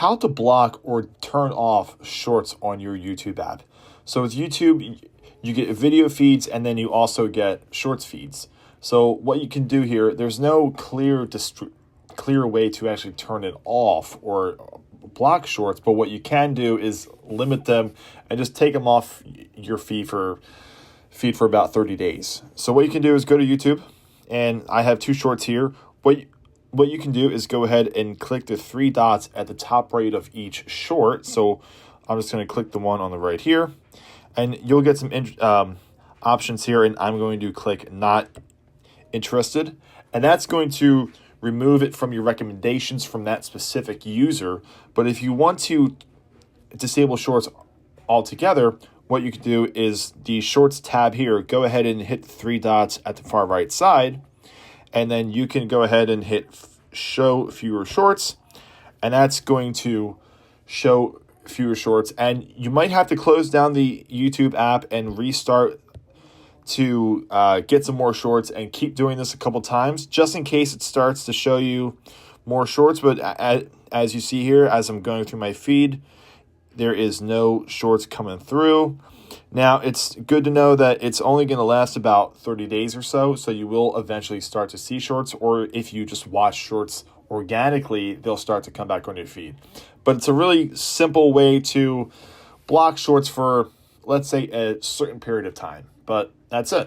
how to block or turn off shorts on your YouTube app. So with YouTube, you get video feeds and then you also get shorts feeds. So what you can do here, there's no clear way to actually turn it off or block shorts, but what you can do is limit them and just take them off your feed for about 30 days. So what you can do is go to YouTube, and I have 2 shorts here. What you can do is go ahead and click the 3 dots at the top right of each short. So I'm just going to click the one on the right here, and you'll get some options here, and I'm going to click not interested, and that's going to remove it from your recommendations from that specific user. But if you want to disable shorts altogether, what you can do is the shorts tab here, go ahead and hit the 3 dots at the far right side, and then you can go ahead and hit show fewer shorts, and that's going to show fewer shorts. And you might have to close down the YouTube app and restart to get some more shorts, and keep doing this a couple times just in case it starts to show you more shorts. But as you see here, as I'm going through my feed, there is no shorts coming through. Now, it's good to know that it's only going to last about 30 days or so you will eventually start to see shorts, or if you just watch shorts organically, they'll start to come back on your feed. But it's a really simple way to block shorts for, let's say, a certain period of time. But that's it.